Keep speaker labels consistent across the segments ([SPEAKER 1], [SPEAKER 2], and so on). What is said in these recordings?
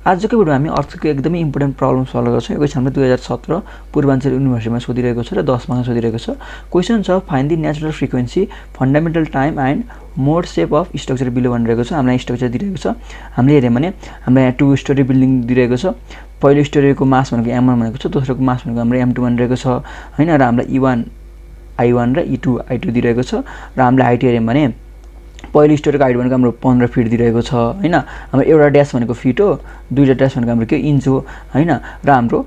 [SPEAKER 1] आजको भिडियोमा हामी अर्थको एकदमै इम्पोर्टेन्ट प्रब्लम सल्भ गर्छौँ। यो क्वेसन हाम्रो 2017 पूर्वाञ्चल युनिभर्सिटीमा सोधिरहेको छ र 10 मार्क्समा सोधिरहेको छ। क्वेसन छ find the natural frequency, fundamental time and mode shape of structure below भनिरहेको छ। हामीलाई स्ट्रक्चर दिइरहेको छ। हामीले हेर्यौँ भने हामीलाई यहाँ 2 स्टोरी बिल्डिङ दिइरहेको छ। पहिलो स्टोरीको मास भनेको m1 भनेको छ, दोस्रोको मास भनेको हाम्रो m2 भनिरहेको छ हैन, र हामीलाई e1 i1 र e2 i2 दिइरहेको छ। र हामीले हाइट हेर्यौँ भने पहिलो स्टोरीको हाइट भनेको हाम्रो 15 फिट दिइरहेको छ हैन। हाम्रो एउटा ड्यास भनेको फिट हो, दुईटा ड्यास भनेको हाम्रो के इन्च हो हैन, र हाम्रो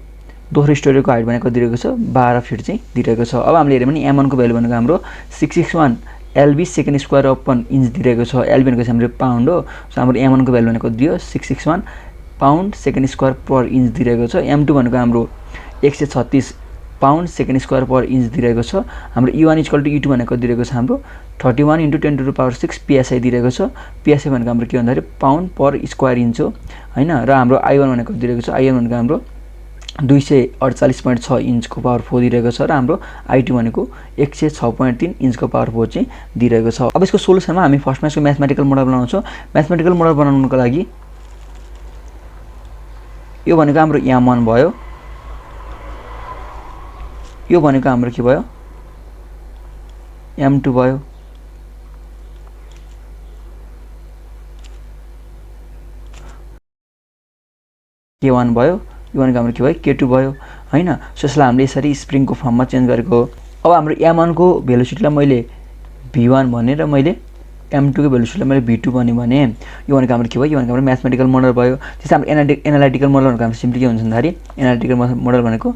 [SPEAKER 1] दोस्रो स्टोरीको हाइट भनेको दिइरहेको छ 12 फिट चाहिँ दिइरहेको छ। अब हामीले हेर्यौँ भने m1 को भ्यालु भनेको हाम्रो 661 lb second square upon inch दिइरहेको छ। lb भनेको चाहिँ हाम्रो पाउन्ड हो, सो हाम्रो m1 को भ्यालु भनेको दियो 661 पाउन्ड सेकेन्ड स्क्वायर पर इन्च दिइरहेको छ। m2 भनेको हाम्रो 136 पाउन्ड सेकेन्ड स्क्वायर पर इन्च दिइरहेको छ। हाम्रो e1 = e2 भनेको दिइरहेको छ हाम्रो 31 × 10⁶ psi दिइरहेको छ। psi भनेको हाम्रो के भन्दाखेरि पाउन्ड पर स्क्वायर इन्च हो हैन, र हाम्रो i1 भनेको दिइरहेको छ, i1 भनेको हाम्रो 248.6 इन्चको पावर 4 दिइरहेको छ, र हाम्रो i2 भनेको 106.3 इन्चको पावर 4 चाहिँ दिइरहेको छ। अब यसको सोलुसनमा हामी फर्स्टमा यसको म्याथमेटिकल मोडल बनाउँछौँ। म्याथमेटिकल मोडल बनाउनको लागि यो भनेको हाम्रो m1 भयो, यो भनेको हाम्रो के भयो m2 भयो, k1 भयो, यो भनेको हाम्रो के भयो k2 भयो हैन। सो यसलाई हामीले यसरी स्प्रिङको फर्ममा चेन्ज गरेको हो। अब हाम्रो m1 को भेलोसिटीलाई मैले v1 भने र मैले m2 को भेलोसिटीलाई मैले v2 भने यो भनेको हाम्रो के भयो, यो भनेको हाम्रो म्याथमेटिकल मोडल भयो। त्यसै हाम्रो एनालिटिकल मोडल भनेको हाम्रो सिम्पली के हुन्छ भन्दाखेरि एनालिटिकल मोडल भनेको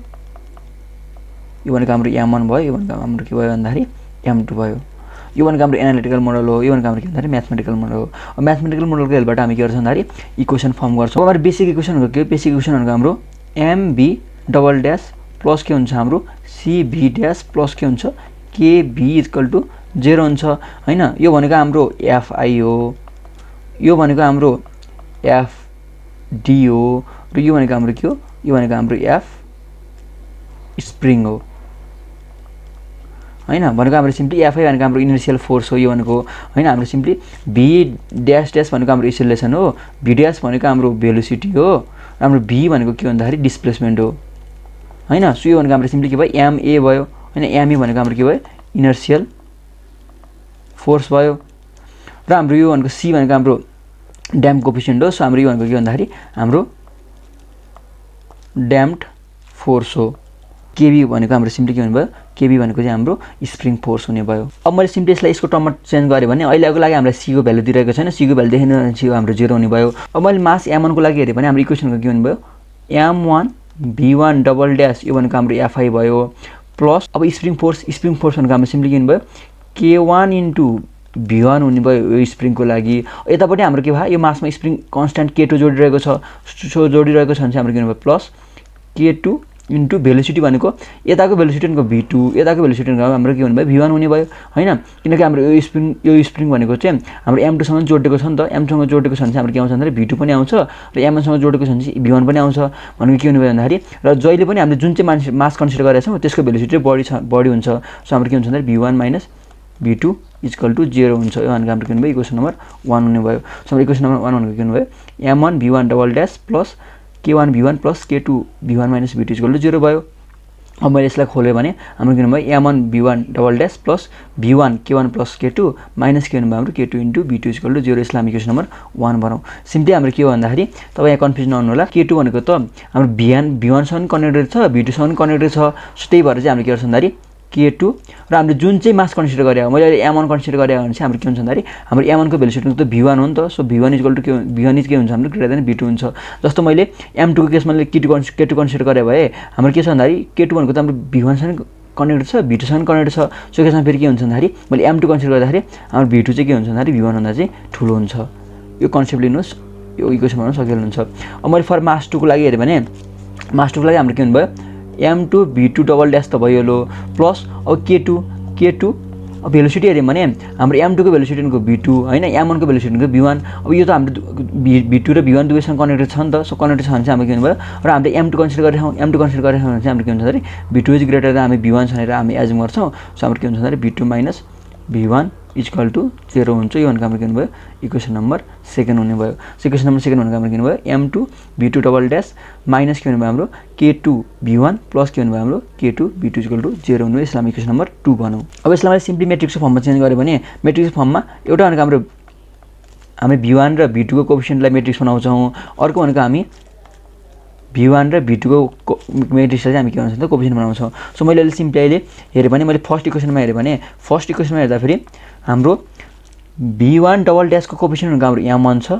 [SPEAKER 1] यो भनेको हाम्रो m1 भयो, यो भनेको हाम्रो के भयो भन्दाखेरि m2 भयो। यो भनेको हाम्रो एनालिटिकल मोडल हो, यो भनेको हाम्रो के भन्दाखेरि म्याथमेटिकल मोडल हो। अब म्याथमेटिकल मोडलको हेल्पबाट हामी के गर्छौँ भन्दाखेरि इक्वेसन फर्म गर्छौँ। अब हाम्रो बेसिक इक्वेसन भनेको के, बेसिक इक्वेसन भनेको हाम्रो mb डबल ड्यास प्लस के हुन्छ हाम्रो cb ड्यास प्लस के हुन्छ kb = 0 हुन्छ हैन। यो भनेको हाम्रो fi हो, यो भनेको हाम्रो fd हो, र यो भनेको हाम्रो के हो, यो भनेको हाम्रो f स्प्रिङ हो हैन। भनेको हाम्रो सिम्पली fi भनेको हाम्रो इनर्शियल फोर्स हो, यो भनेको हैन। हाम्रो सिम्पली v ड्यास ड्यास भनेको हाम्रो एक्सेलरेसन हो, v ड्यास भनेको हाम्रो भेलोसिटी हो, हाम्रो v भनेको के भन्दाखेरि डिस्प्लेसमेन्ट हो हैन। सो यो भनेको हाम्रो सिम्पली के भयो ma भयो हैन, ma भनेको हाम्रो के भयो इनर्शियल फोर्स भयो, र हाम्रो यो भनेको c भनेको हाम्रो ड्याम्प कोएफिसिएन्ट हो। सो हाम्रो यो भनेको के भन्दाखेरि हाम्रो ड्याम्प्ड फोर्स हो। kb भनेको हाम्रो सिम्पली के हुने भयो, kb भनेको चाहिँ हाम्रो स्प्रिङ फोर्स हुने भयो। अब मैले सिम्पली यसलाई यसको टर्ममा चेन्ज गरेँ भने अहिलेको लागि हामीलाई c को भ्यालु दिइरहेको छैन, c को भ्यालु देखेन भने c हाम्रो 0 हुने भयो। अब मैले मास m1 को लागि हेरेँ भने हाम्रो इक्वेसनको के हुने भयो m1 v1 डबल ड्यास, यो भनेको हाम्रो fi भयो, प्लस अब स्प्रिङ फोर्स भनेको हाम्रो सिम्पली के हुने भयो k1 × v1 हुने भयो यो स्प्रिङको लागि। यतापट्टि हाम्रो के भयो, यो मासमा स्प्रिङ कन्स्ट्यान्ट k2 जोडिरहेको छ, सो जोडिरहेको छ भने चाहिँ हाम्रो के हुने भयो प्लस k2 * भेलोसिटी भनेको यताको भेलोसिटी भनेको v2, यताको भेलोसिटी भनेको हाम्रो के हुने भयो v1 हुने भयो हैन। किनकि हाम्रो यो स्प्रिङ भनेको चाहिँ हाम्रो m2 सँग जोडिएको छ नि त, m2 सँग जोडिएको छ भने चाहिँ हाम्रो के आउँछ भन्दाखेरि v2 पनि आउँछ, र m1 सँग जोडिएको छ भने चाहिँ v1 पनि आउँछ। भनेको के हुने भयो भन्दाखेरि र जहिले पनि हामीले जुन चाहिँ मास कन्सिडर गरेका छौँ त्यसको भेलोसिटी बढी हुन्छ। सो हाम्रो के हुन्छ भन्दाखेरि v1 - v2 = 0 हुन्छ। यो भनेको हाम्रो के हुने भयो इक्वेसन नम्बर 1 हुने भयो। सो हाम्रो इक्वेसन नम्बर 1 भनेको के हुने भयो m1 v1 double dash plus k1 v1 plus k2 v1 - v2 = 0 भयो। अब मैले यसलाई खोलेँ भने हाम्रो के हुने भयो m1 v1 double dash plus v1 k1 plus k2 minus के हुने भयो हाम्रो k2 * v2 = 0। यसलाई हामी इक्वेसन नम्बर 1 बनाऊँ। सिम्पली हाम्रो के हो भन्दाखेरि तपाईँ यहाँ कन्फ्युज नहुनु होला, k2 भनेको त हाम्रो v1 सँग कनेक्टेड छ, v2 सँग कनेक्टेड छ। सो त्यही भएर चाहिँ हामीले के गर्छौँ भन्दाखेरि k2 र हामीले जुन चाहिँ मास कन्सिडर गरे हो, मैले अहिले m1 कन्सिडर गरे हो भने चाहिँ हाम्रो के हुन्छ भन्दाखेरि हाम्रो m1 को भेलोसिटी त v1 हो नि त। सो v1 = के हुन्छ हाम्रो ग्रेटर देन v2 हुन्छ। जस्तो मैले m2 को केसमा k2 कन्सिडर गरे भए हाम्रो के छ भन्दाखेरि k2 भनेको त हाम्रो v1 सँग कनेक्टेड छ, v2 सँग कनेक्टेड छ। सो यसमा फेरि के हुन्छ भन्दाखेरि मैले m2 कन्सिडर गर्दाखेरि हाम्रो v2 चाहिँ के हुन्छ भन्दाखेरि v1 भन्दा चाहिँ ठुलो हुन्छ। यो कन्सेप्ट लिनुहोस्, यो इक्वेसन बनाउन सकिहाल्नुहुन्छ। अब मैले फर मास 2 को लागि हेरेँ भने मास 2 को लागि हाम्रो के हुने भयो m2 v2 डबल ड्यास त भयो लो प्लस अब k2 अब भेलोसिटी हेऱ्यौँ भने हाम्रो m2 को भेलोसिटी भनेको v2 हैन, m1 को भेलोसिटी भनेको v1। अब यो त हाम्रो v2 र v1 दुवैसँग कनेक्टेड छ नि त। सो कनेक्टेड छ भने चाहिँ हाम्रो के हुने भयो, र हामीले m2 कन्सिडर गरेको छौँ, m2 कन्सिडर गरेको छौँ भने चाहिँ हाम्रो के हुन्छ भन्दाखेरि v2 इज ग्रेटर देन हामी v1 भनेर हामी एज्युम गर्छौँ। सो हाम्रो के हुन्छ भन्दाखेरि v2 - v1 इक्वल टु 0 हुन्छ। यो भनेको हाम्रो के हुनुभयो इक्वेसन नम्बर 2 हुने भयो। सो इक्वेसन नम्बर 2 भनेको हाम्रो के हुनुभयो m2 v2 double dash minus के हुनुभयो हाम्रो k2 v1 प्लस के हुनुभयो हाम्रो k2 v2 इक्वल टु 0 हुनु। यसलाई हामी इक्वेसन नम्बर 2 भनौँ। अब यसलाई मैले सिम्पली मेट्रिक्सको फर्ममा चेन्ज गऱ्यो भने मेट्रिक्सको फर्ममा एउटा भनेको हाम्रो हामी v1 र v2 को कोएफिसिएन्टलाई मेट्रिक्स बनाउँछौँ, अर्को भनेको हामी v1 र v2 को मेट्रिक्सलाई चाहिँ हामी के भन्छौँ त कोएफिसिएन्ट बनाउँछौँ। सो मैले अहिले सिम्पली अहिले हेरेँ भने मैले फर्स्ट इक्वेसनमा हेरेँ भने फर्स्ट इक्वेसनमा हेर्दाखेरि हाम्रो v1 डबल ड्यासको कोएफिसिएन्ट भनेको हाम्रो m1 छ,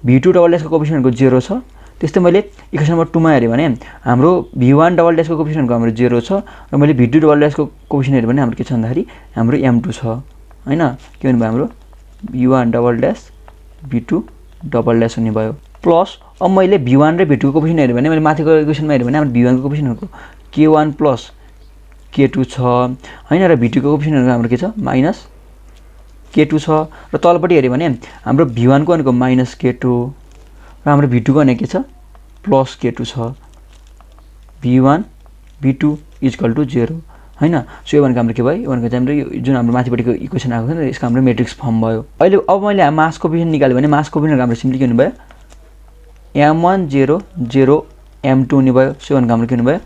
[SPEAKER 1] v2 डबल ड्यासको कोएफिसिएन्ट भनेको 0 छ। त्यस्तै मैले इक्वेसन नम्बर 2 मा हेरेँ भने हाम्रो v1 डबल ड्यासको कोएफिसिएन्ट भनेको हाम्रो 0 छ र मैले v2 डबल ड्यासको कोएफिसिएन्ट हेरेँ भने हाम्रो के छ भन्दाखेरि हाम्रो m2 छ हैन। के भन्नुभयो हाम्रो v1 double dash v2 double dash हुने भयो। प्लस अब मैले v1 र v2 को कोएफिसिएन्ट हेरेँ भने मैले माथिको इक्वेसनमा हेरेँ भने हाम्रो v1 को कोएफिसिएन्ट भनेको k1 प्लस k2 छ हैन र v2 को कोएफिसिएन्ट भनेको हाम्रो के छ माइनस k2 छ र तलपट्टि हेर्यो भने हाम्रो v1 को भनेको माइनस k2 र हाम्रो v2 को भनेको के छ प्लस k2 छ। v1 v2 इक्वल टु 0 हैन। सो यो भनेको हाम्रो के भयो, यो भनेको चाहिँ हाम्रो जुन हाम्रो माथिपट्टिको इक्वेसन आएको छ नि यसको हाम्रो मेट्रिक्स फर्म भयो। अहिले अब मैले मास कोएफिसिएन्ट निकाल्यो भने मास कोएफिसिएन्ट हाम्रो सिम्पली के हुनु भयो m1 0 0 m2 हुने भयो। सो भनेको हाम्रो के हुनु भयो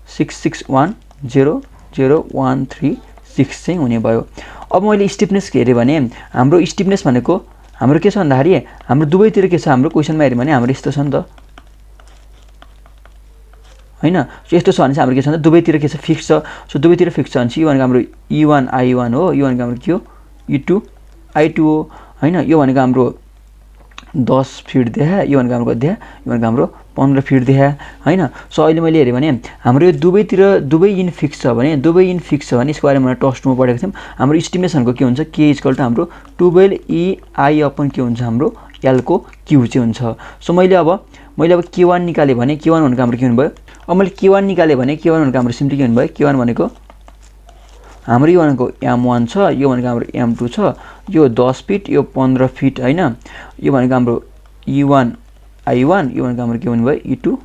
[SPEAKER 1] 661000136 चाहिँ हुने भयो। अब मैले स्टिफनेस हेरेँ भने हाम्रो स्टिफनेस भनेको हाम्रो के छ भन्दाखेरि हाम्रो दुवैतिर के छ हाम्रो क्वेसनमा हेर्यो भने हाम्रो यस्तो छ नि त हैन। सो यस्तो छ भने चाहिँ हाम्रो के छ भन्दा दुवैतिर के छ फिक्स छ। सो दुवैतिर फिक्स छ भने चाहिँ यो भनेको हाम्रो e1 i1 हो, यो भनेको हाम्रो के हो e2 i2 हो हैन। यो भनेको हाम्रो 10 फिट देखा, यो भनेको हाम्रो देखा, यो भनेको हाम्रो 15 फिट देखा हैन। सो अहिले मैले हेरेँ भने हाम्रो यो दुवैतिर दुवै इन फिक्स छ भने यसको बारेमा टेस्टमा पढेको थियौँ। हाम्रो स्टिफनेस भनेको के हुन्छ k इक्वल टु हाम्रो 12ei अपन के हुन्छ हाम्रो l को q चाहिँ हुन्छ। सो मैले अब k1 निकाले भने k1 भनेको हाम्रो के हुनु भयो, अब मैले k1 निकाले भने k1 भनेको हाम्रो सिम्पली के हुनु भयो k1 भनेको हाम्रो यो भनेको m1 छ, यो भनेको हाम्रो m2 छ, यो 10 फिट यो 15 फिट हैन। यो भनेको हाम्रो e1 i1, यो भनेको हाम्रो के हुनु भयो e2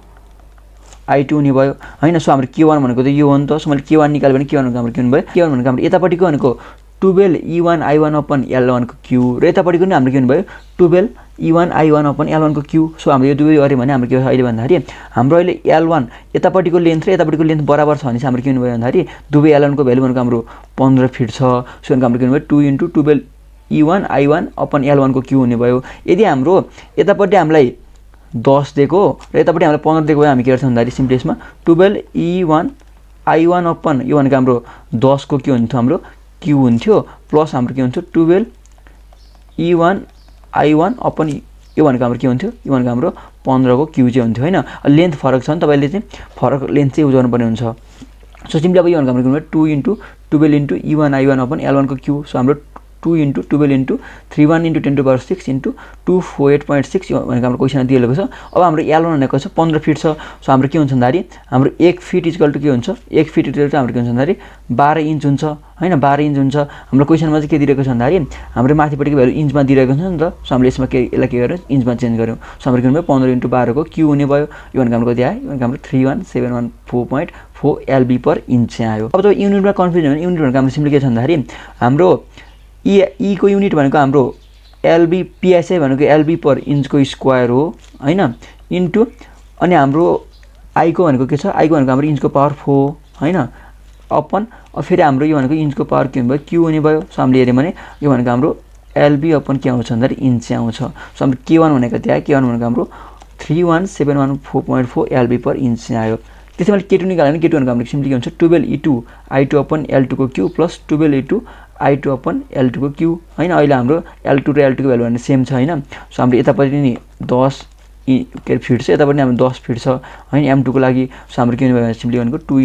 [SPEAKER 1] i2 हुने भयो हैन। सो हाम्रो k1 भनेको त यो हो नि त। सो मैले k1 निकाले भने k1 भनेको हाम्रो के हुनु भयो k1 भनेको हाम्रो यतापट्टिको भनेको 12 e1 i1 अपन l1 को q र यतापट्टिको नि हाम्रो के हुनु भयो 12 e1 i1 अपन l1 को q। सो हाम्रो यो दुवै गरे भने हाम्रो के अहिले भन्दाखेरि हाम्रो अहिले l1 यतापट्टिको लेन्थ र यतापट्टिको लेन्थ बराबर छ भने चाहिँ हाम्रो के हुनु भयो भन्दाखेरि दुवै l1 को भ्यालु भनेको हाम्रो 15 फिट छ। सो भनेको हाम्रो के हुनु भयो 2 * 12 e1 i1 अपन l1 को q हुने भयो। यदि हाम्रो यतापट्टि हामीलाई 10 दिएको र यतापट्टि हामीलाई 15 दिएको भए हामी के गर्छौँ भन्दाखेरि सिम्पली यसमा 12 e1 i1 अपन यो भनेको हाम्रो 10 को के हुन्थ्यो हाम्रो q हुन्थ्यो प्लस हाम्रो के हुन्थ्यो 12 e1 i1 अपन यो भनेको हाम्रो के हुन्थ्यो यो भनेको हाम्रो 15 को q चाहिँ हुन्थ्यो हैन। लेन्थ फरक छ नि तपाईले चाहिँ फरक लेन्थ चाहिँ युज गर्नुपर्ने हुन्छ। सो सिम्पली अब यो भनेको हाम्रो 2 * 12 * e1 i1 अपन l1 को q। सो हाम्रो 2 * 12 * 31 * 10 to the power 6 * 248.6 यो भनेको हाम्रो क्वेसनमा दिएको छ। अब हाम्रो l1 भनेको छ 15 फिट छ। सो हाम्रो के हुन्छ भन्दाखेरि हाम्रो 1 फिट इक्वल टु के हुन्छ 1 फिट इक्वल टु हाम्रो के हुन्छ भन्दाखेरि 12 इन्च हुन्छ हैन। 12 इन्च हुन्छ। हाम्रो क्वेसनमा चाहिँ के दिएको छ भन्दाखेरि हाम्रो माथिपट्टिको भ्यालु इन्चमा दिएको छ नि त। सो हामीले यसमा के यसलाई के गर्यौ इन्चमा चेन्ज गर्यौ। सो हाम्रो के हुने भयो 15 * 12 को q हुने भयो। यो भनेको हाम्रो कति आयो यो भनेको हाम्रो 31714.4 lb per inch चाहिँ आयो। अब जब युनिटमा कन्फ्युजन भने युनिट भनेको हाम्रो सिम्पली के छ भन्दाखेरि हाम्रो e को युनिट भनेको हाम्रो lb psi भनेको lb पर इंच को स्क्वायर हो हैन इन्टु अनि हाम्रो i को भनेको के छ i को भनेको हाम्रो इंच को पावर 4 हैन अपन फेरि हाम्रो यो भनेको इंच को पावर के भयो q हुने भयो। सो हामीले हेर्यौ भने यो भनेको हाम्रो lb अपन के आउँछ भन्दा इंच चाहिँ आउँछ। सो हाम्रो k1 भनेको त्यहाँ k1 भनेको हाम्रो 31714.4 lb पर इंच चाहिँ आयो। त्यसै मैले k2 निकाल्यो भने k2 भनेको हाम्रो सिम्पली के हुन्छ 12 e2 i2 अपन l2 को q plus 12 e2 i2 upon l2 को q हैन। अहिले हाम्रो l2 र l2 को भ्यालु भने सेम छ हैन। सो हाम्रो यतापट्टि नि 10 के फिट छ यतापट्टि हाम्रो 10 फिट छ हैन m2 को लागि। सो हाम्रो के हुने भयो सिम्पली भनेको 2 *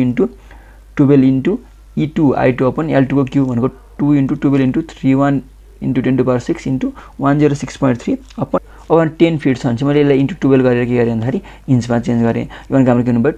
[SPEAKER 1] 12 e2 i2 अपन l2 को q भनेको 2 * 12 * 31 * 10 to the power 6 * 106.3 अपन अब 10 फिट छ भने चाहिँ मैले यसलाई इन्टु 12 गरेर के गरेँ भन्दाखेरि इन्चमा चेन्ज गरेँ। यो भनेको हाम्रो के हुनु भयो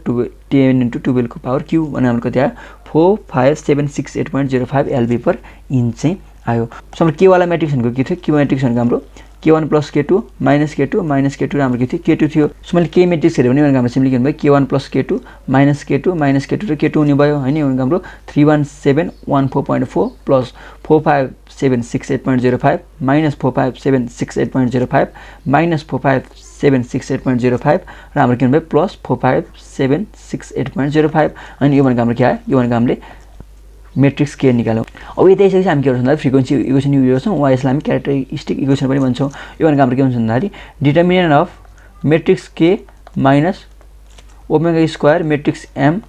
[SPEAKER 1] 10 * 12 को पावर q भने हाम्रो कति आयो 45768.05 lb पर इंच चाहिँ आयो। सो हाम्रो k वाला मैट्रिक्स भनेको के थियो q मैट्रिक्स भनेको हाम्रो k1 + k2 - k2 - k2 हाम्रो के थियो k2 थियो। सो मैले k मैट्रिक्स हेर्यो भने भनेको हाम्रो सिम्पली के हुनु भयो k1 + k2 - k2 - k2 र k2 हुने भयो हैन। यो भनेको हाम्रो 31714.4 प्लस 45768.05 4578.05 माइनस 4578.05 माइनस 4578.05 र हाम्रो के भन्नुभयो प्लस 4578.05 अनि यो भनेको हाम्रो के आयो यो भनेको हामीले मैट्रिक्स के निकाल्यौं। अब यति आइसकेपछि हामी के गर्छौं भन्दा फ्रिक्वेन्सी इक्वेसन युज गर्छौं वा यसलाई हामी क्यारेक्टरिस्टिक इक्वेसन पनि भन्छौं। यो भनेको हाम्रो के हुन्छ भन्दा डिटर्मिनेन्ट अफ मैट्रिक्स के minus omega square matrix m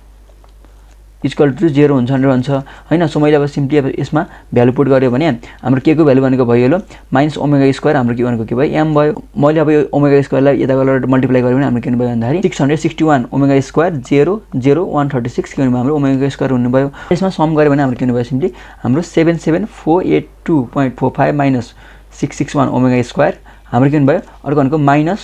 [SPEAKER 1] equal to 0 हुन्छ भनेर भन्छ हैन। सो मैले अब सिम्पली अब यसमा भ्यालु पुट गर्यो भने हाम्रो के को भ्यालु भनेको भयो लो माइनस ओमेगा स्क्वायर हाम्रो के भनेको के भयो m भयो। मैले अब यो ओमेगा स्क्वायरलाई यता गरेर मल्टिप्लाई गर्यो भने हाम्रो के भयो भन्दाखेरि 661 ओमेगा स्क्वायर 0 0 136 के भन्नु हाम्रो ओमेगा स्क्वायर हुने भयो। यसमा सम गर्यो भने हाम्रो के भयो सिम्पली हाम्रो 77482.45 माइनस 661 ओमेगा स्क्वायर हाम्रो के भयो अर्को भनेको माइनस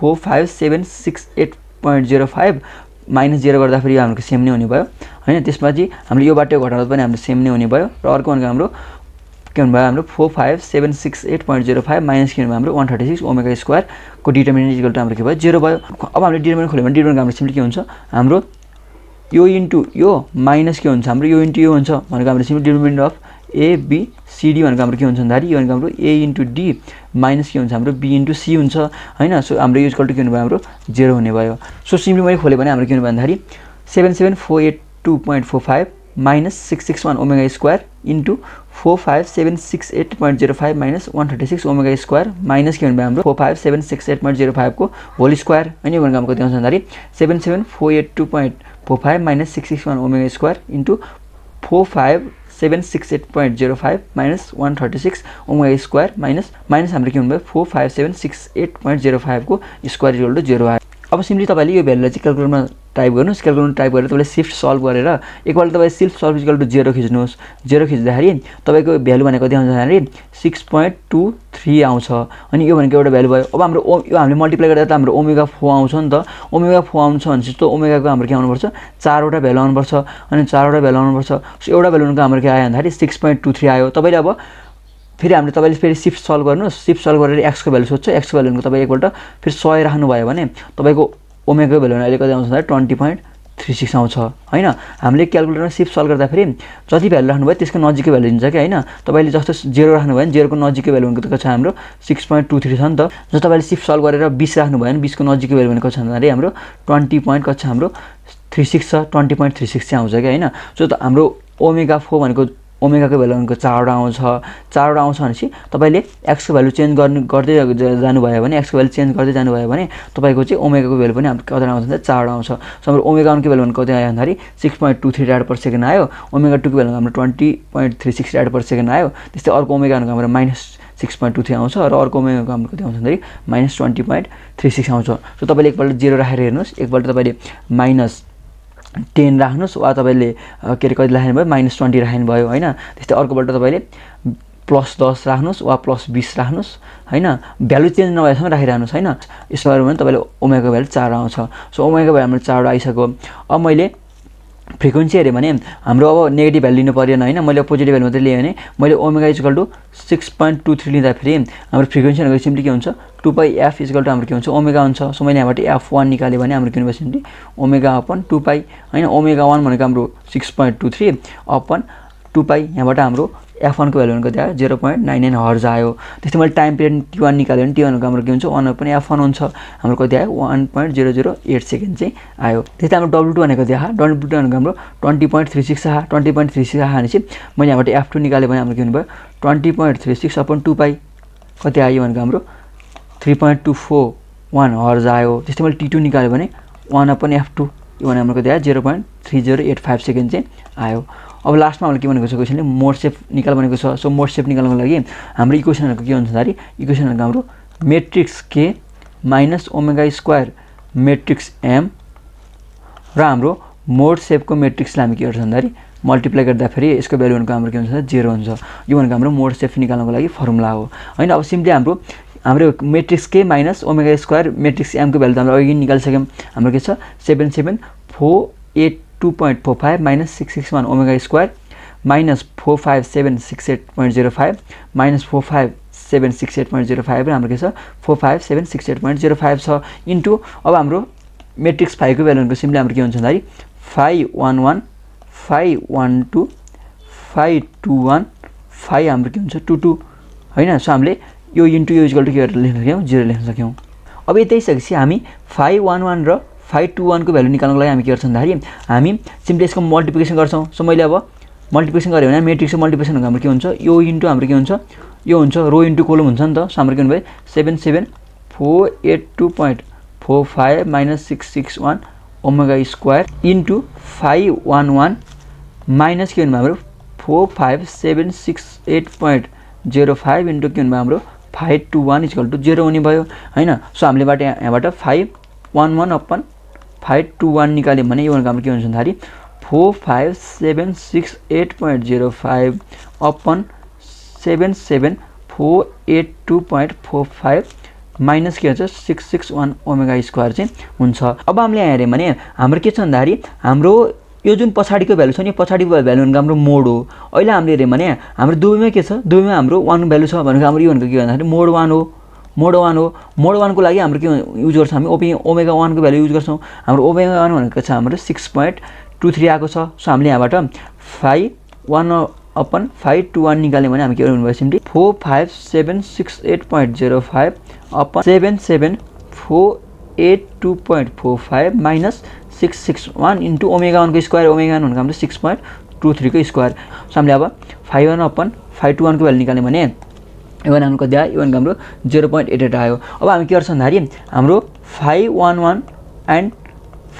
[SPEAKER 1] 45768.05 माइनस 0 गर्दाखेरि हाम्रो सेम नै हुने भयो हैन। त्यसपछि हामीले यो बाटो घटाउँदा पनि हाम्रो सेम नै हुने भयो र अर्को भनेको हाम्रो के भन्नु भयो हाम्रो 45768.05 माइनस के भन्नु हाम्रो 136 ओमेगा स्क्वायर को डिटर्मिनेन्ट इक्वल टु हाम्रो के भयो 0 भयो। अब हामीले डिटर्मिनेन्ट खोल्यो भने डिटर्मिनेन्ट हाम्रो सिम्पली के हुन्छ हाम्रो यो इन्टु यो माइनस के हुन्छ हाम्रो यो इन्टु यो हुन्छ भनेको हाम्रो simply determinant of A B C D भनेको हाम्रो के हुन्छ भन्दाखेरि यो भनेको हाम्रो ए इन्टु डी माइनस के हुन्छ हाम्रो बी इन्टु सी हुन्छ हैन। सो हाम्रो यो इक्वल टु के हुने भयो हाम्रो 0 हुने भयो। सो सिम्पली मैले खोले भने हाम्रो के हुने भन्दाखेरि 77482.45 minus 661 omega square into 45768.05 minus 136 omega square minus के हुने भयो हाम्रो 45768.05 को होल स्क्वायर अनि यो भनेको हाम्रो कति आउँछ भन्दाखेरि 77482.45 minus 661 omega square into 45768.05 minus 136 omega square minus हाम्रो के हुनुभयो 45768.05 को स्क्वायर इक्वल टु 0 आयो। अब सिम्पली तपाईले यो भ्यालुलाई चाहिँ क्याल्कुलेटरमा टाइप गर्नुस्। क्याल्कुलेटरमा टाइप गरेर तपाईले शिफ्ट सल्भ गरेर एकपल्ट तपाईले शिफ्ट सल्भ इक्वल टु 0 खिच्नुस्। 0 खिच्दाखेरि तपाईको भ्यालु भनेको कति आउँछ भन्दाखेरि 6.23 आउँछ अनि यो भनेको एउटा भ्यालु भयो। अब हाम्रो यो हामीले मल्टिप्लाई गर्दा त हाम्रो ओमेगा 4 आउँछ नि त। ओमेगा 4 आउँछ भनेपछि त ओमेगाको हाम्रो के आउनुपर्छ 4 वटा भ्यालु आउनुपर्छ अनि 4 वटा भ्यालु आउनुपर्छ। सो एउटा भ्यालुको हाम्रो के आयो भन्दाखेरि 6.23 आयो। तपाईले अब फेरि हामीले तपाईले फेरि शिफ्ट सल्भ गर्नुस्। शिफ्ट सल्भ गरेर x को भ्यालु सोध्छ। x को भ्यालुको तपाई एकपल्ट फेरि 100 राख्नु भयो भने तपाईको ओमेगा भ्यालु अहिले कति आउँछ भन्दा 20.36 आउँछ हैन। हामीले क्याल्कुलेटरमा शिफ्ट सल्भ गर्दा फेरि जति भ्यालु राख्नु भयो त्यसको नजिकै भ्यालु दिन्छ के हैन। तपाईले जस्तो 0 राख्नु भयो भने 0 को नजिकै भ्यालु भनेको कति छ हाम्रो 6.23 छ नि त। जस्तो तपाईले शिफ्ट सल्भ गरेर 20 राख्नु भयो भने 20 को नजिकै भ्यालु भनेको छ भन्दाखेरि हाम्रो 20.36 छ 20.36 चाहिँ आउँछ के हैन। सो त हाम्रो ओमेगा 4 भनेको ओमेगाको भ्यालु भनेको 4 वटा आउँछ। 4 वटा आउँछ भनेपछि तपाईले x को भ्यालु चेन्ज गर्दै जानु भयो भने x को भ्यालु चेन्ज गर्दै जानु भयो भने तपाईको चाहिँ ओमेगाको भ्यालु पनि हाम्रो कति आउँछ भन्दा 4 वटा आउँछ। सो हाम्रो ओमेगा 1 को भ्यालु भनेको कति आयो भन्दाखेरि 6.23 रेड पर सेकेन्ड आयो। ओमेगा 2 को भ्यालु हाम्रो 20.36 रेड पर सेकेन्ड आयो। त्यस्तै अर्को ओमेगा भनेको हाम्रो -6.23 आउँछ र अर्को ओमेगाको हाम्रो कति आउँछ भन्दाखेरि -20.36 आउँछ। सो तपाईले एकपल्ट 0 राखेर हेर्नुस्। एकपल्ट तपाईले -10 राख्नुस् वा तपाईले के रे कति राख्नु भयो -20 राख्नु भयो हैन। त्यस्तै अर्कोपल्ट तपाईले +10 राख्नुस् वा +20 राख्नुस् हैन। भ्यालु चेन्ज नभएसम्म राखिरहनुस् हैन। यसो गर्यो भने तपाईले ओमेगाको भ्यालु 4 आउँछ। सो ओमेगा भ्यालु हाम्रो 4 आइसक्यो। अब मैले फ्रिक्वेन्सी हेरे भने हाम्रो अब नेगेटिभ भ्यालु लिनु परेन हैन। मैले पोजिटिभ भ्यालु मात्रै लिए भने मैले ओमेगा इक्वल टु 6.23 लिँदा फेरि हाम्रो फ्रिक्वेन्सी भनेको सिम्पली के हुन्छ 2πf इक्वल टु हाम्रो के हुन्छ ओमेगा हुन्छ। सो मैले यहाँबाट f1 निकाले भने हाम्रो के हुन्छ सिम्पली ओमेगा अपन 2π हैन। ओमेगा 1 भनेको हाम्रो 6.23 अपन 2π यहाँबाट हाम्रो f1 को भ्यालु भनेको कति आयो 0.99 हर्ज आयो। त्यस्तै मैले टाइम पिरियड t1 निकाल्यो भने t1 को हाम्रो के हुन्छ 1 पनि f1 हुन्छ। हाम्रो कति आयो 1.008 सेकेन्ड चाहिँ आयो। त्यस्तै हाम्रो w2 भनेको कति आयो w2 भनेको हाम्रो 20.36 आयो। 20.36 आयो भनेपछि मैले यहाँबाट f2 निकाले भने हाम्रो के हुने भयो 20.36 अपन 2π कति आयो भनेको हाम्रो 3.241 हर्ज आयो। त्यस्तै मैले t2 निकाल्यो भने 1 अपन f2 यो भने हाम्रो कति आयो 0.3085 सेकेन्ड चाहिँ आयो। अब लास्टमा हामीले के भनेको छ क्वेशनले मोड सेप निकाल भनेको छ। सो मोड सेप निकाल्नको लागि हाम्रो इक्वेसनहरुको के हुन्छ भन्दाखेरि इक्वेसनहरुको हाम्रो मैट्रिक्स के minus omega square matrix m र हाम्रो मोड सेपको मैट्रिक्सलाई हामी के गर्छौं भन्दाखेरि मल्टिप्लाई गर्दा फेरि यसको भ्यालु भनेको हाम्रो के हुन्छ 0 हुन्छ। यो भनेको हाम्रो मोड सेप निकाल्नको लागि फर्मुला हो हैन। अब सिम्पली हाम्रो मैट्रिक्स के minus omega square matrix m को भ्यालु त हामीले अघि निकालिसक्यौं। हाम्रो के छ 77482.45 minus 661 omega square minus 45768.05 minus 45768.05 र हाम्रो के छ 45768.05 छ इन्टु अब हाम्रो मैट्रिक्स 5 को भ्यालु भनेको सिम्पली हाम्रो के हुन्छ भन्दाखेरि 511 512 521 फाइ हाम्रो के हुन्छ 2 2 हैन सो हामीले यो इन्टु यो इक्वल टु के लेख्न सक्यौं 0 लेख्न सक्यौं अब यतै सकेपछि हामी फाइ 1 1 र फाइ 2 1 को भ्यालु निकाल्नको लागि हामी के गर्छौं भन्दाखेरि हामी सिम्पली यसको मल्टिप्लिकेसन गर्छौं सो मैले अब मल्टिप्लिकेसन गरे भने मेट्रिक्सको मल्टिप्लिकेसन हाम्रो के हुन्छ यो इन्टु हाम्रो के हुन्छ यो हुन्छ रो इन्टु कोलम हुन्छ नि त सो हाम्रो के हुने भयो 77482.45 - 661 ओमेगा स्क्वायर इन्टु 511 माइनस के हुने हाम्रो 45768.05 इन्टु के हुने हाम्रो 521 = 0 हुने भयो हैन सो हामीले यहाँबाट 511 अपन 521 निकाल्यौं भने यो हाम्रो के हुन्छ भन्दाखेरि 45768.05 अपन 77482.45 माइनस के हुन्छ 661 ओमेगा स्क्वायर चाहिँ हुन्छ अब हामीले यहाँ हेर्यौं भने हाम्रो के छ भन्दाखेरि हाम्रो यो जुन पछाडीको भ्यालु छ नि पछाडीको भ्यालु भनेको हाम्रो मोड हो अहिले हामीले हेर्यौं भने हाम्रो दुवैमा के छ दुवैमा हाम्रो 1 भ्यालु छ भनेको हाम्रो यो भनेको के भन्दाखेरि मोड 1 हो मोड 1 हो मोड 1 को लागि हाम्रो के युज गर्छौं हामी ओमेगा 1 को भ्यालु युज गर्छौं हाम्रो ओमेगा 1 भनेको छ हाम्रो 6.23 आको छ सो हामीले यहाँबाट 5 अपन 521 निकाल्यौं भने हामी के गर्नु भयो simply 45768.05 upon 77482.45 minus 661 into omega 1 को स्क्वायर ओमेगा 1 भनेको हाम्रो 6.23 को स्क्वायर सो हामीले अब 51 अपन 521 को भ्यालु निकाल्यौं भने यो भनेको कति आयो यो भनेको हाम्रो 0.88 आयो अब हामी के गर्छौं भन्दाखेरि हाम्रो 511 एन्ड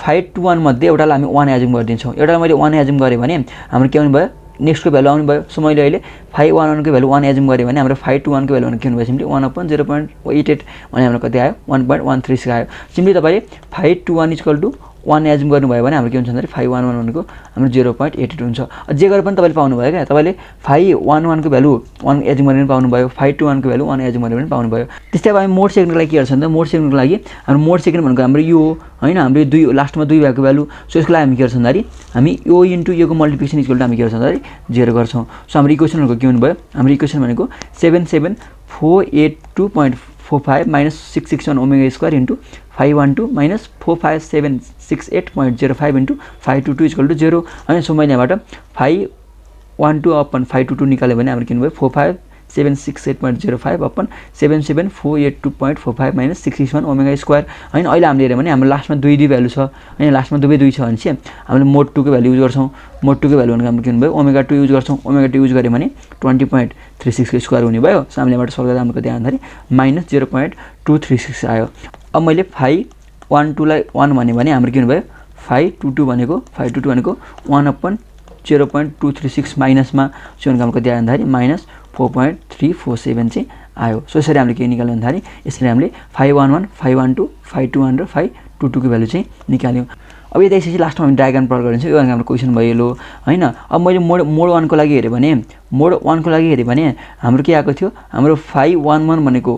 [SPEAKER 1] 521 मध्ये एउटालाई हामी 1 एज्युम गर्दिन्छौं एउटालाई मैले 1 एज्युम गरे भने हाम्रो के हुने भयो नेक्स्ट को भ्यालु आउनु भयो सो मैले अहिले 511 को भ्यालु 1 एज्युम गरे भने हाम्रो 521 को भ्यालु के हुने भयो सिम्पली 1/0.88 भने हाम्रो कति आयो 1.16 आयो सिम्पली तपाईले 521 1 एज्युम गर्नु भयो भने हाम्रो के हुन्छ भन्दाखेरि 511 भनेको हाम्रो 0.88 हुन्छ जे गरे पनि तपाईले पाउनु भयो के तपाईले 511 को भ्यालु 1 एज्युम गरेर पाउनु भयो 521 को भ्यालु 1 एज्युम गरेर पनि पाउनु भयो त्यस्तै अब हामी मोड सेकेन्डको लागि के गर्छौं त मोड सेकेन्डको लागि हाम्रो मोड सेकेन्ड भनेको हाम्रो यो हैन हाम्रो दुई लास्टमा दुई भएको भ्यालु सो यसको लागि हामी के गर्छौं भन्दाखेरि हामी यो इन्टु यो को मल्टिप्लिकेसन इक्वल टु हामी के गर्छौं भन्दाखेरि 0 गर्छौं सो हाम्रो इक्वेसन भनेको के हुने भयो हाम्रो इक्वेसन भनेको 77482.45 minus 661 omega square into 512 minus 45768.05 into 522 = 0 हैन सो मैले यहाँबाट 512 अपन 522 निकाल्यो भने हाम्रो के हुने भयो 45768.05 अपन 77482.45 माइनस 661 ओमेगा स्क्वायर हैन अहिले हामीले हेर्यौं भने हाम्रो लास्टमा दुई भ्यालु छ हैन लास्टमा दुवै दुई छ भने चाहिँ हामीले मोड 2 को भ्यालु युज गर्छौं मोड 2 को भ्यालु भनेको हाम्रो के हुने भयो ओमेगा 2 युज गर्छौं ओमेगा 2 युज गरे भने 20.36 को स्क्वायर हुने भयो सो हामीले यहाँबाट सल्भ गर्दा हाम्रो कति आयो भन्दाखेरि माइनस 0.236 आयो अब मैले 512 लाई 1 भने हाम्रो के हुने भयो 522 भनेको 1/0.236 माइनसमा सो हाम्रो कति आयो भन्दाखेरि माइनस 4.347 चाहिँ आयो सो यसरी हामीले के निकाल्यौं भन्दाखेरि यसरी हामीले 511 512 521 र 522 को भ्यालु चाहिँ निकाल्यौं अब यता यसरी लास्टमा हामी डायग्राम प्लट गरिन्छौं यो हाम्रो क्वेशन भयो लो हैन अब मैले मोड 1 को लागि हेरे भने मोड 1 को लागि हेरे भने हाम्रो के आको थियो हाम्रो 511 भनेको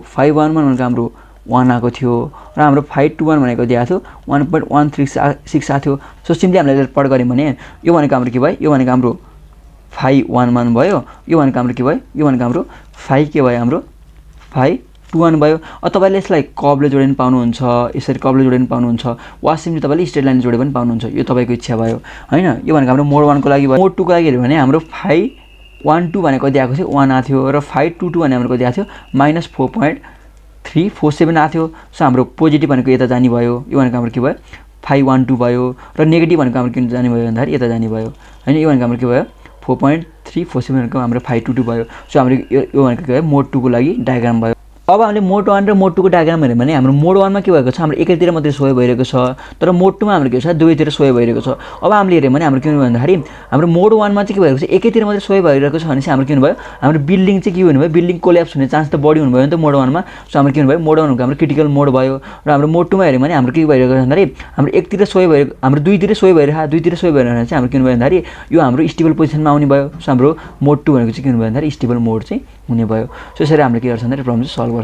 [SPEAKER 1] हाम्रो 1 आको थियो र हाम्रो 521 भनेको दिएको थियो 1.136 आको थियो सो सिम्पली हामीले प्लट गर्यौं भने यो भनेको हाम्रो के भयो यो भनेको हाम्रो 511 भयो यो भनेको हाम्रो के भयो यो भनेको हाम्रो 5 के भयो हाम्रो 521 भयो अब तपाईले यसलाई कर्वले जोडेर पनि पाउनुहुन्छ यसरी कर्वले जोडेर पनि पाउनुहुन्छ वा सिम्पली तपाईले स्ट्रेट लाइन जोडेर पनि पाउनुहुन्छ यो तपाईको इच्छा भयो हैन यो भनेको हाम्रो मोड 1 को लागि भयो मोड 2 को लागि हेर्यो भने हाम्रो 512 भनेको दिएको थियो 1 आ थियो र 522 भने हाम्रो दिएको थियो -4.347 आ थियो सो हाम्रो पोजिटिभ भनेको यता जाने भयो यो भनेको हाम्रो के भयो 512 भयो र नेगेटिभ भनेको हाम्रो के जाने भयो भन्दाखेरि यता जाने भयो हैन यो भनेको हाम्रो के भयो 4.347 भनेको हाम्रो 522 भयो सो हाम्रो यो भनेको के भयो मोड 2 को लागि डायग्राम भयो अब हामीले मोड 1 र मोड 2 को डायग्राम हेर्यौं भने हाम्रो मोड 1 मा के भएको छ हाम्रो एकैतिर मात्रै सोय भइरहेको छ तर मोड 2 मा हाम्रो के छ दुवैतिर सोय भइरहेको छ अब हामीले हेर्यौं भने हाम्रो के हुने भन्दाखेरि हाम्रो मोड 1 मा चाहिँ के भएको छ एकैतिर मात्रै सोय भइरहेको छ भने चाहिँ हाम्रो के हुने भयो हाम्रो बिल्डिङ चाहिँ के हुने भयो बिल्डिङ कोल्याप्स हुने चान्स त बढी हुने भयो नि त मोड 1 मा सो हाम्रो के हुने भयो मोड 1 को हाम्रो क्रिटिकल मोड भयो र हाम्रो मोड 2 मा हेर्यौं भने हाम्रो के भइरहेको छ भन्दाखेरि हाम्रो एकतिर सोय भइरहेको हाम्रो दुईतिर सोय भइरहेको चाहिँ हाम्रो के हुने भयो भन्दाखेरि यो हाम्रो स्टेबल पोजिसनमा आउने भयो सो हाम्रो मोड 2 भनेको चाहिँ के हुने भयो भन्दाखेरि स्टेबल मोड चाहिँ हुने भयो सो यसरी हामीले के गर्छौं भन्दाखेरि प्रब्लम चाहिँ सल्भ